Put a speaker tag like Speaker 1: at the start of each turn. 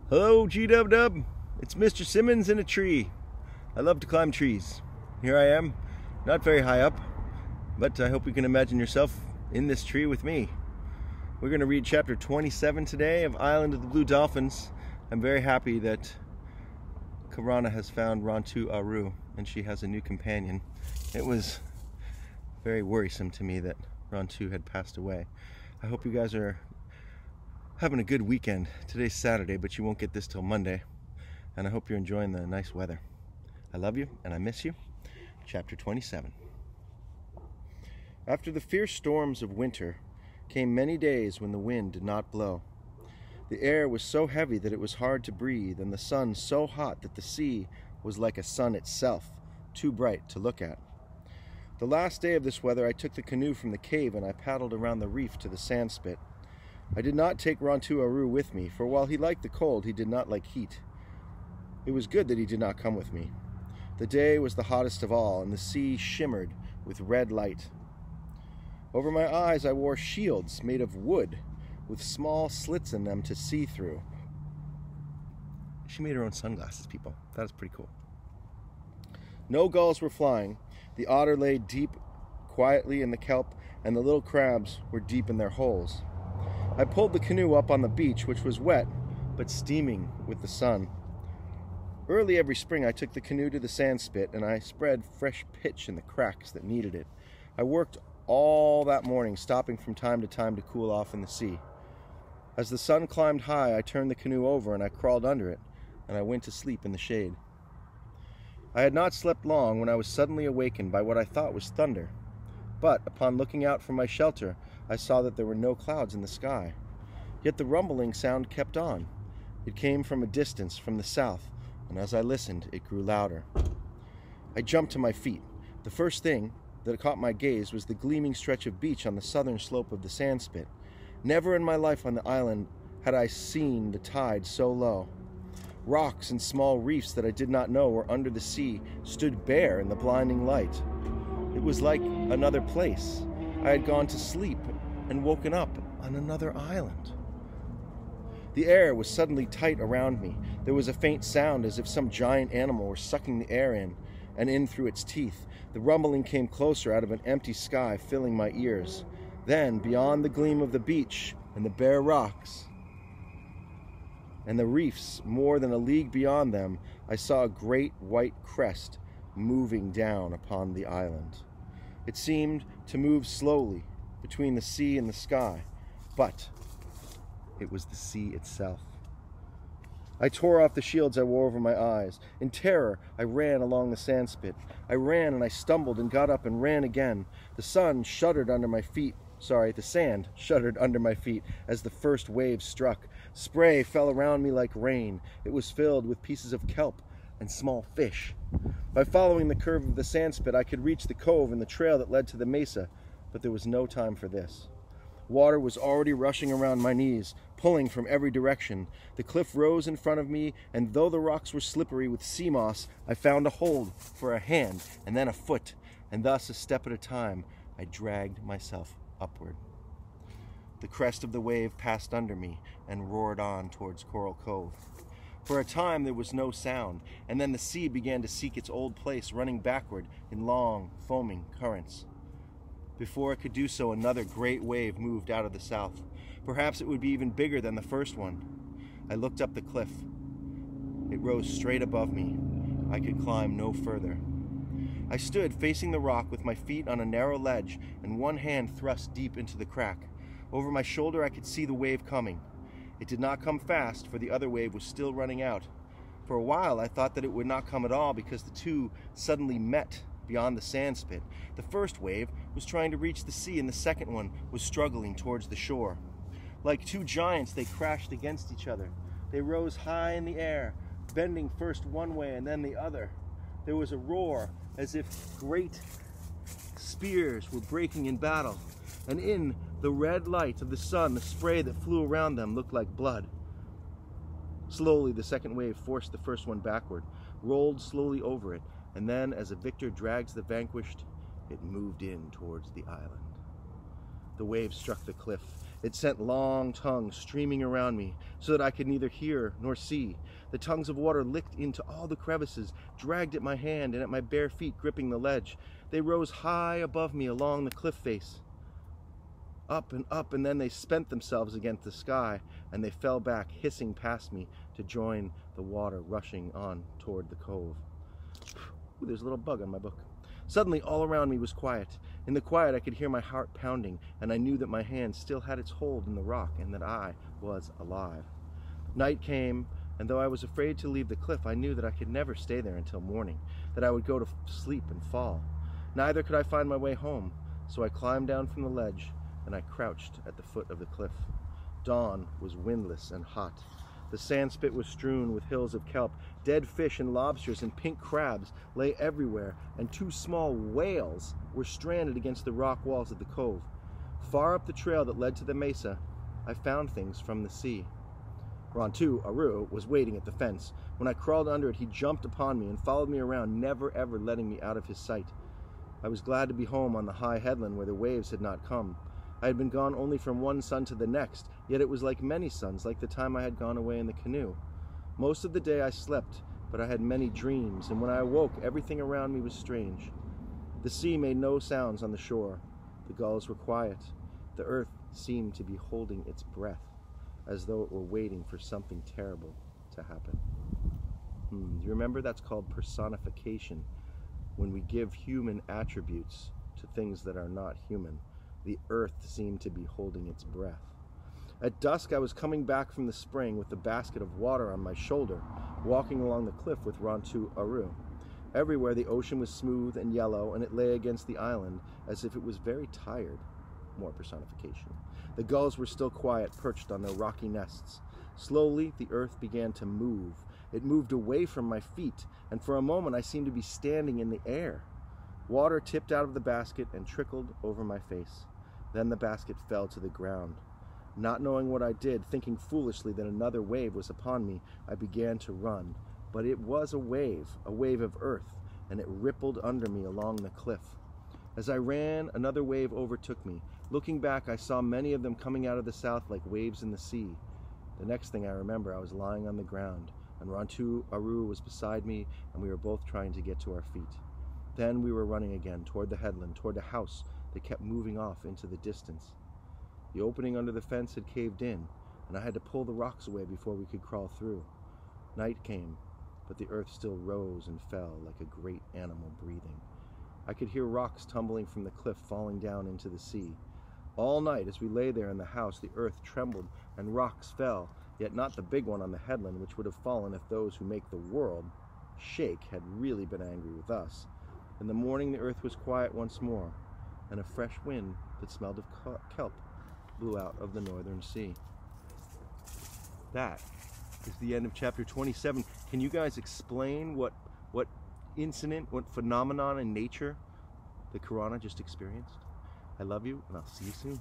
Speaker 1: Hello, G-Dub-Dub. It's Mr. Simmons in a tree. I love to climb trees. Here I am, not very high up, but I hope you can imagine yourself in this tree with me. We're going to read chapter 27 today of Island of the Blue Dolphins. I'm very happy that Karana has found Rontu Aru and she has a new companion. It was very worrisome to me that Rontu had passed away. I hope you guys are having a good weekend. Today's Saturday, but you won't get this till Monday. And I hope you're enjoying the nice weather. I love you and I miss you. Chapter 27. After the fierce storms of winter came many days when the wind did not blow. The air was so heavy that it was hard to breathe, and the sun so hot that the sea was like a sun itself, too bright to look at. The last day of this weather I took the canoe from the cave and I paddled around the reef to the sand spit. I did not take Rontu Aru with me, for while he liked the cold, he did not like heat. It was good that he did not come with me. The day was the hottest of all, and the sea shimmered with red light. Over my eyes I wore shields made of wood, with small slits in them to see through. She made her own sunglasses, people. That is pretty cool. No gulls were flying. The otter lay deep quietly in the kelp, and the little crabs were deep in their holes. I pulled the canoe up on the beach, which was wet, but steaming with the sun. Early every spring I took the canoe to the sand spit, and I spread fresh pitch in the cracks that needed it. I worked all that morning, stopping from time to time to cool off in the sea. As the sun climbed high, I turned the canoe over and I crawled under it, and I went to sleep in the shade. I had not slept long when I was suddenly awakened by what I thought was thunder. But upon looking out from my shelter, I saw that there were no clouds in the sky. Yet the rumbling sound kept on. It came from a distance, from the south, and as I listened, it grew louder. I jumped to my feet. The first thing that caught my gaze was the gleaming stretch of beach on the southern slope of the sand spit. Never in my life on the island had I seen the tide so low. Rocks and small reefs that I did not know were under the sea stood bare in the blinding light. It was like another place. I had gone to sleep and woken up on another island. The air was suddenly tight around me. There was a faint sound as if some giant animal were sucking the air in and in through its teeth. The rumbling came closer out of an empty sky, filling my ears. Then, beyond the gleam of the beach and the bare rocks and the reefs more than a league beyond them, I saw a great white crest moving down upon the island. It seemed to move slowly between the sea and the sky, but it was the sea itself. I tore off the shields I wore over my eyes. In terror, I ran along the sand spit. I ran and I stumbled and got up and ran again. The sand shuddered under my feet as the first wave struck. Spray fell around me like rain. It was filled with pieces of kelp and small fish. By following the curve of the sand spit, I could reach the cove and the trail that led to the mesa, but there was no time for this. Water was already rushing around my knees, pulling from every direction. The cliff rose in front of me, and though the rocks were slippery with sea moss, I found a hold for a hand and then a foot, and thus, a step at a time, I dragged myself upward. The crest of the wave passed under me and roared on towards Coral Cove. For a time there was no sound, and then the sea began to seek its old place, running backward in long, foaming currents. Before it could do so, another great wave moved out of the south. Perhaps it would be even bigger than the first one. I looked up the cliff. It rose straight above me. I could climb no further. I stood facing the rock with my feet on a narrow ledge and one hand thrust deep into the crack. Over my shoulder I could see the wave coming. It did not come fast, for the other wave was still running out. For a while I thought that it would not come at all because the two suddenly met beyond the sand spit. The first wave was trying to reach the sea and the second one was struggling towards the shore. Like two giants, they crashed against each other. They rose high in the air, bending first one way and then the other. There was a roar as if great spears were breaking in battle, and in the red light of the sun, the spray that flew around them looked like blood. Slowly, the second wave forced the first one backward, rolled slowly over it, and then, as a victor drags the vanquished, it moved in towards the island. The wave struck the cliff, It sent long tongues streaming around me so that I could neither hear nor see. The tongues of water licked into all the crevices, dragged at my hand and at my bare feet gripping the ledge. They rose high above me along the cliff face. Up, and then they spent themselves against the sky, and they fell back, hissing past me to join the water rushing on toward the cove. Ooh, there's a little bug on my book. Suddenly, all around me was quiet. In the quiet, I could hear my heart pounding, and I knew that my hand still had its hold in the rock and that I was alive. Night came, and though I was afraid to leave the cliff, I knew that I could never stay there until morning, that I would go to sleep and fall. Neither could I find my way home, so I climbed down from the ledge, and I crouched at the foot of the cliff. Dawn was windless and hot. The sandspit was strewn with hills of kelp. Dead fish and lobsters and pink crabs lay everywhere, and 2 small whales were stranded against the rock walls of the cove. Far up the trail that led to the mesa, I found things from the sea. Rontu Aru was waiting at the fence. When I crawled under it, he jumped upon me and followed me around, never ever letting me out of his sight. I was glad to be home on the high headland where the waves had not come. I had been gone only from one sun to the next, yet it was like many suns, like the time I had gone away in the canoe. Most of the day I slept, but I had many dreams, and when I awoke, everything around me was strange. The sea made no sounds on the shore. The gulls were quiet. The earth seemed to be holding its breath, as though it were waiting for something terrible to happen. Do you remember? That's called personification. When we give human attributes to things that are not human, the earth seemed to be holding its breath. At dusk, I was coming back from the spring with the basket of water on my shoulder, walking along the cliff with Rontu Aru. Everywhere the ocean was smooth and yellow, and it lay against the island as if it was very tired. More personification. The gulls were still quiet, perched on their rocky nests. Slowly, the earth began to move. It moved away from my feet, and for a moment I seemed to be standing in the air. Water tipped out of the basket and trickled over my face. Then the basket fell to the ground. Not knowing what I did, thinking foolishly that another wave was upon me, I began to run. But it was a wave of earth, and it rippled under me along the cliff. As I ran, another wave overtook me. Looking back, I saw many of them coming out of the south like waves in the sea. The next thing I remember, I was lying on the ground, and Rontu Aru was beside me, and we were both trying to get to our feet. Then we were running again, toward the headland, toward the house that kept moving off into the distance. The opening under the fence had caved in, and I had to pull the rocks away before we could crawl through. Night came, but the earth still rose and fell like a great animal breathing. I could hear rocks tumbling from the cliff falling down into the sea. All night as we lay there in the house, the earth trembled and rocks fell, yet not the big one on the headland, which would have fallen if those who make the world shake had really been angry with us. In the morning the earth was quiet once more, and a fresh wind that smelled of kelp blew out of the northern sea. That is the end of chapter 27. Can you guys explain what incident, what phenomenon in nature the Karana just experienced? I love you, and I'll see you soon.